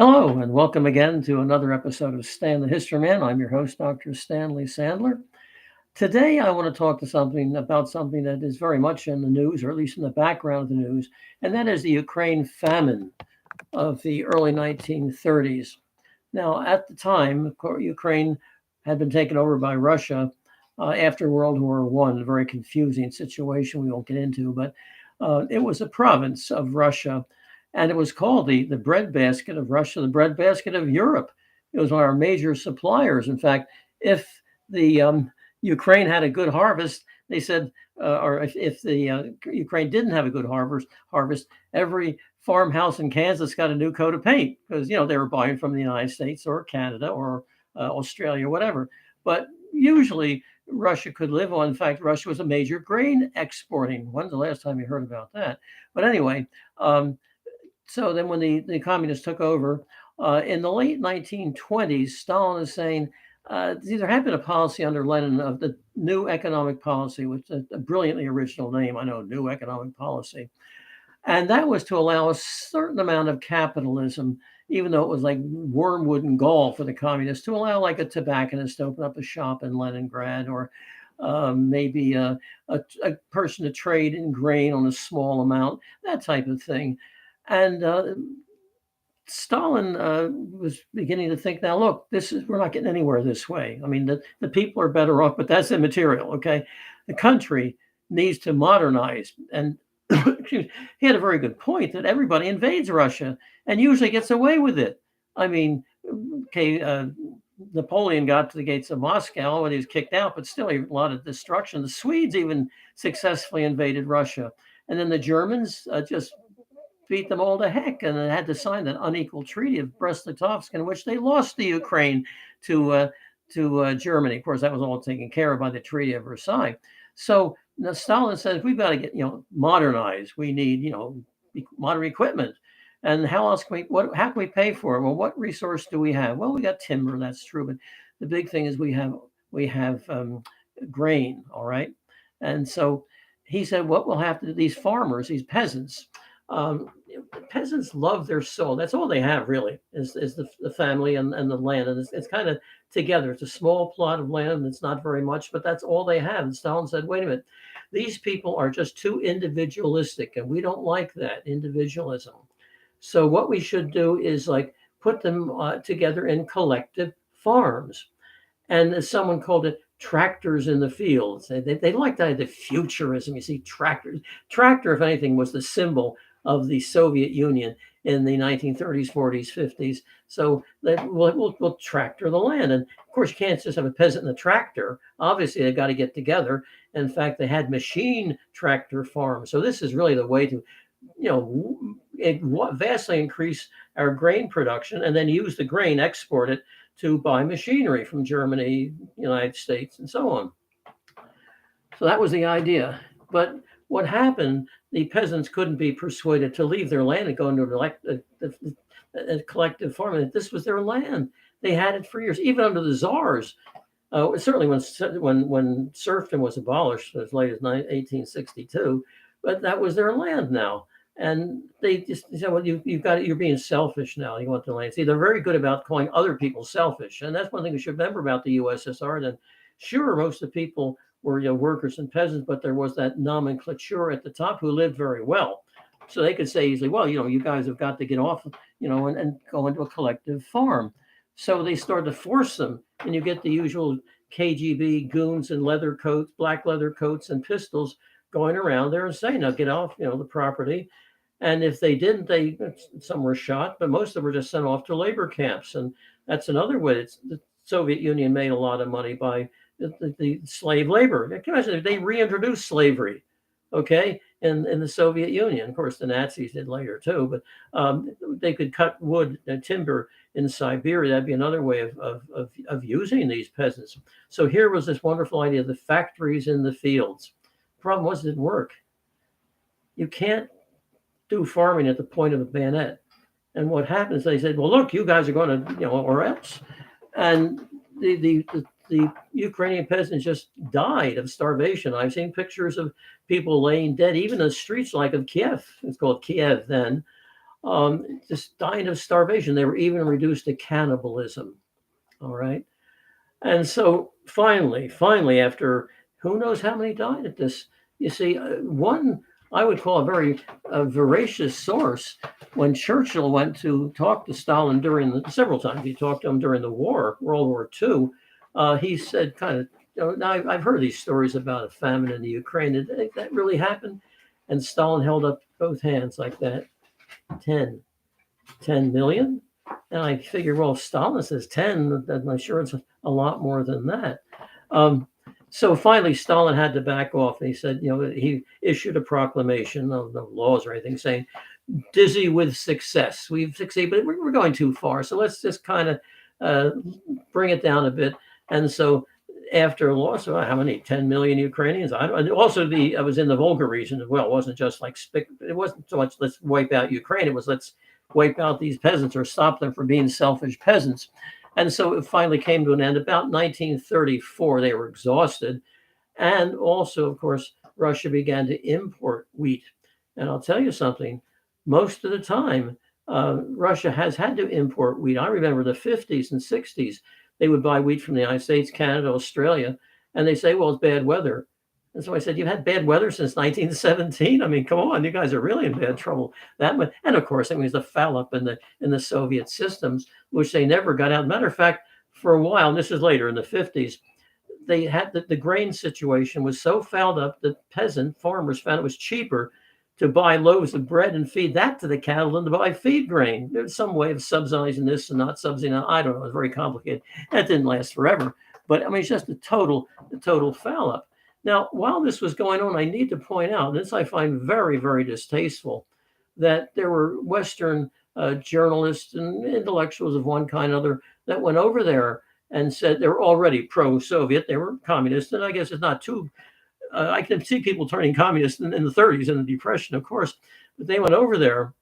Hello, and welcome again to another episode of Stan the History Man. I'm your host, Dr. Stanley Sandler. Today, I want to talk to something about something that is very much in the news, or at least in the background of the news, and that is the Ukraine famine of the early 1930s. Now, at the time, of course, Ukraine had been taken over by Russia after World War One. A very confusing situation we won't get into, but it was a province of Russia, and it was called the breadbasket of Russia, the breadbasket of Europe. It was one of our major suppliers. In fact, if the Ukraine had a good harvest, they said, or if the Ukraine didn't have a good harvest, every farmhouse in Kansas got a new coat of paint because they were buying from the United States or Canada or Australia, whatever. But usually Russia could live on. In fact, Russia was a major grain exporting. When's the last time you heard about that? But anyway, so then when the communists took over in the late 1920s, Stalin is saying there had been a policy under Lenin of the new economic policy, which is a brilliantly original name. I know, new economic policy. And that was to allow a certain amount of capitalism, even though it was like wormwood and gall for the communists, to allow like a tobacconist to open up a shop in Leningrad, or maybe a person to trade in grain on a small amount, that type of thing. And Stalin was beginning to think, now look, we're not getting anywhere this way. I mean, the people are better off, but that's immaterial. Okay, the country needs to modernize, and he had a very good point that everybody invades Russia and usually gets away with it. I mean, okay, Napoleon got to the gates of Moscow when he was kicked out, but still a lot of destruction. The Swedes even successfully invaded Russia, and then the Germans just beat them all to heck, and they had to sign that unequal treaty of Brest-Litovsk, in which they lost the Ukraine to Germany. Of course, that was all taken care of by the Treaty of Versailles. So now Stalin says we've got to get modernized. We need modern equipment. And how else can how can we pay for it? Well, what resource do we have? Well, we got timber, that's true, but the big thing is we have grain, all right. And so he said, what will have to do, these farmers, these peasants, peasants love their soil. That's all they have, really, is the family and the land. And it's kind of together. It's a small plot of land. It's not very much, but that's all they have. And Stalin said, wait a minute, these people are just too individualistic, and we don't like that individualism. So what we should do is like put them together in collective farms. And as someone called it, tractors in the fields. They liked the futurism. You see, tractors. Tractor, if anything, was the symbol of the Soviet Union in the 1930s, 40s, 50s. So we'll tractor the land. And of course, you can't just have a peasant and a tractor. Obviously, they've got to get together. In fact, they had machine tractor farms. So this is really the way to, vastly increase our grain production, and then use the grain, export it to buy machinery from Germany, United States, and so on. So that was the idea. But what happened, the peasants couldn't be persuaded to leave their land and go into a collective farming. This was their land. They had it for years, even under the czars. Certainly when serfdom was abolished as late as 1862, but that was their land now. And they just said, well, you've got it. You're being selfish now. You want the land. See, they're very good about calling other people selfish. And that's one thing we should remember about the USSR. Then, sure, most of the people were workers and peasants, but there was that nomenclature at the top who lived very well. So they could say easily, well, you guys have got to get off, and go into a collective farm. So they started to force them. And you get the usual KGB goons in leather coats, black leather coats, and pistols going around there and saying, now get off, the property. And if they didn't, some were shot, but most of them were just sent off to labor camps. And that's another way. The Soviet Union made a lot of money by the slave labor. Can you imagine if they reintroduced slavery, okay, in the Soviet Union? Of course, the Nazis did later too, but they could cut wood and timber in Siberia. That'd be another way of using these peasants. So here was this wonderful idea of the factories in the fields. The problem was it didn't work. You can't do farming at the point of the bayonet. And what happens, they said, well, look, you guys are going to, or else. And the Ukrainian peasants just died of starvation. I've seen pictures of people laying dead, even in the streets like of Kiev. It's called Kiev then. just dying of starvation. They were even reduced to cannibalism. All right. And so finally, after who knows how many died at this, you see, one I would call a very voracious source when Churchill went to talk to Stalin several times, he talked to him during the war, World War II. He said, kind of, now I've heard these stories about a famine in the Ukraine. Did that really happen? And Stalin held up both hands like that, 10, 10 million. And I figured, well, if Stalin says 10, then I'm sure it's a lot more than that. Um, so finally, Stalin had to back off. And he said, he issued a proclamation, no laws or anything, saying, dizzy with success. We've succeeded, but we're going too far. So let's just kind of bring it down a bit. And so after a loss of how many 10 million Ukrainians, I was in the Volga region as well. It wasn't just like it wasn't so much let's wipe out Ukraine. It was let's wipe out these peasants or stop them from being selfish peasants. And so it finally came to an end. About 1934, they were exhausted. And also, of course, Russia began to import wheat. And I'll tell you something, most of the time, Russia has had to import wheat. I remember the 50s and 60s, they would buy wheat from the United States, Canada, Australia, and they say, well, it's bad weather. And so I said, you've had bad weather since 1917. I mean, come on, you guys are really in bad trouble. That much, and of course, it was the foul up in the Soviet systems, which they never got out. Matter of fact, for a while, and this is later in the 50s, they had the grain situation was so fouled up that peasant farmers found it was cheaper to buy loaves of bread and feed that to the cattle than to buy feed grain. There's some way of subsidizing this and not subsidizing that. I don't know. It's very complicated. That didn't last forever. But I mean, it's just a total foul up. Now, while this was going on, I need to point out, this I find very, very distasteful, that there were Western journalists and intellectuals of one kind or other that went over there and said they were already pro-Soviet. They were communist. And I guess it's not too, I can see people turning communist in the 30s in the Depression, of course. But they went over there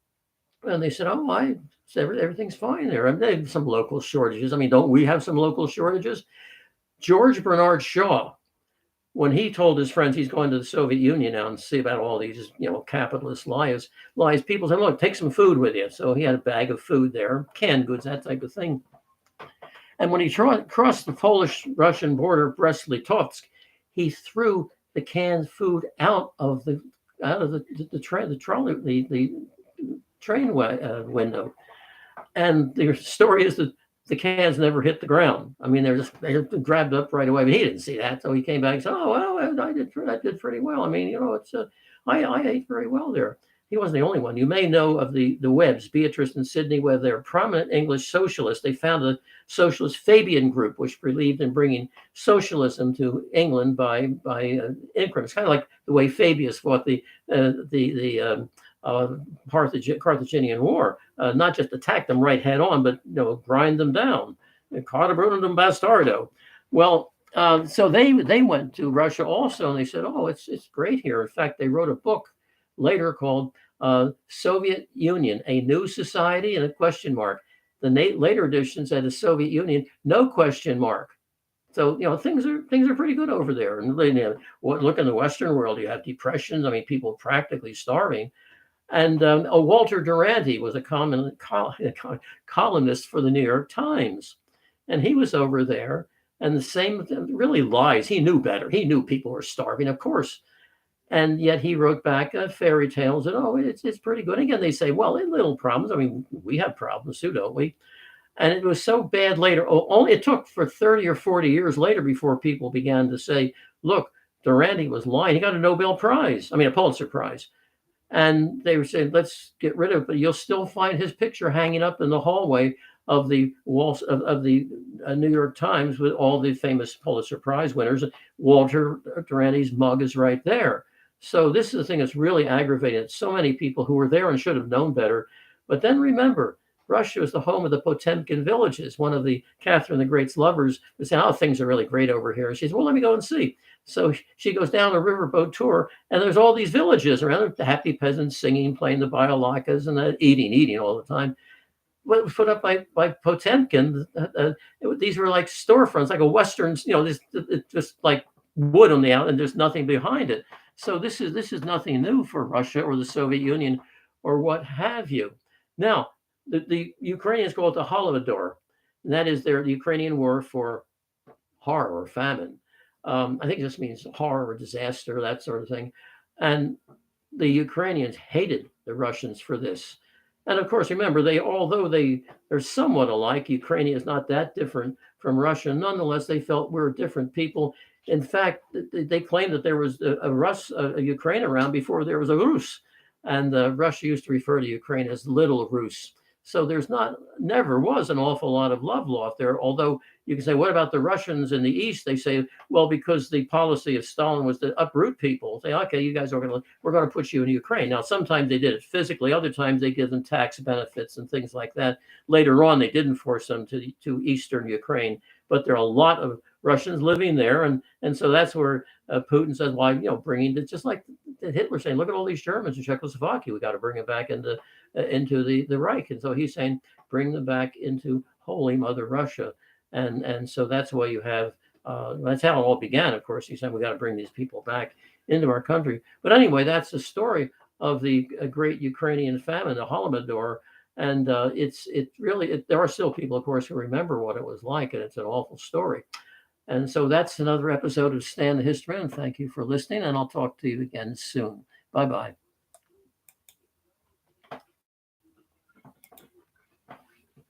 and they said, oh, I said, everything's fine there. I mean, they have some local shortages. I mean, don't we have some local shortages? George Bernard Shaw, when he told his friends he's going to the Soviet Union now and see about all these, capitalist lies, people said, look, take some food with you. So he had a bag of food there, canned goods, that type of thing. And when he crossed the Polish-Russian border of Brest-Litovsk, he threw the canned food out of the train window. And the story is that the cans never hit the ground. I mean, they're grabbed up right away. But he didn't see that, so he came back and said, "Oh well, I did pretty well. I mean, it's I ate very well there." He wasn't the only one. You may know of the Webbs, Beatrice and Sidney Webb. They're prominent English socialists. They founded a socialist Fabian group, which believed in bringing socialism to England by increments, kind of like the way Fabius fought the Carthaginian War, not just attack them right head on, but grind them down. Carta Brunum Bastardo. Well, so they went to Russia also, and they said, "Oh, it's great here." In fact, they wrote a book later called Soviet Union: A New Society and a question mark. The later edition said the Soviet Union, no question mark. So things are pretty good over there. And look in the Western world, you have depressions. I mean, people practically starving. And Walter Duranty was a columnist for the New York Times. And he was over there. And the same, really lies. He knew better. He knew people were starving, of course. And yet he wrote back fairy tales and, it's pretty good. Again, they say, well, little problems. I mean, we have problems too, don't we? And it was so bad later. Only it took for 30 or 40 years later before people began to say, look, Duranty was lying. He got a Nobel Prize. I mean, a Pulitzer Prize. And they were saying, let's get rid of it. But you'll still find his picture hanging up in the hallway of the walls of the New York Times with all the famous Pulitzer Prize winners. Walter Duranty's mug is right there. So this is the thing that's really aggravating. So many people who were there and should have known better. But then remember, Russia was the home of the Potemkin villages. One of the Catherine the Great's lovers was saying, oh, things are really great over here. And she said, well, let me go and see. So she goes down a riverboat tour, and there's all these villages around, the happy peasants singing, playing the biolakas, and eating all the time. What was put up by Potemkin, these were like storefronts, like a Western, just like wood on the out, and there's nothing behind it. So this is nothing new for Russia or the Soviet Union or what have you. Now, the Ukrainians call it the Holodomor, and that is the Ukrainian word for horror or famine. I think it just means horror or disaster, that sort of thing. And the Ukrainians hated the Russians for this. And of course, remember, although they're somewhat alike, Ukraine is not that different from Russia. Nonetheless, they felt we're different people. In fact, they claimed that there was a Ukraine around before there was a Rus, and Russia used to refer to Ukraine as Little Rus. So there's never was an awful lot of love lost there. Although you can say, what about the Russians in the East? They say, well, because the policy of Stalin was to uproot people. Say, okay, you guys we're going to put you in Ukraine. Now, sometimes they did it physically. Other times they give them tax benefits and things like that. Later on, they didn't force them to Eastern Ukraine, but there are a lot of Russians living there, and so that's where Putin says, "Why, bringing it just like Hitler saying, look at all these Germans in Czechoslovakia. We got to bring them back into the Reich." And so he's saying, bring them back into Holy Mother Russia, and so that's why you have. That's how it all began. Of course, he's saying we got to bring these people back into our country. But anyway, that's the story of the great Ukrainian famine, the Holodomor. And there are still people, of course, who remember what it was like, and it's an awful story. And so that's another episode of Stan the History Man. Thank you for listening, and I'll talk to you again soon. Bye bye.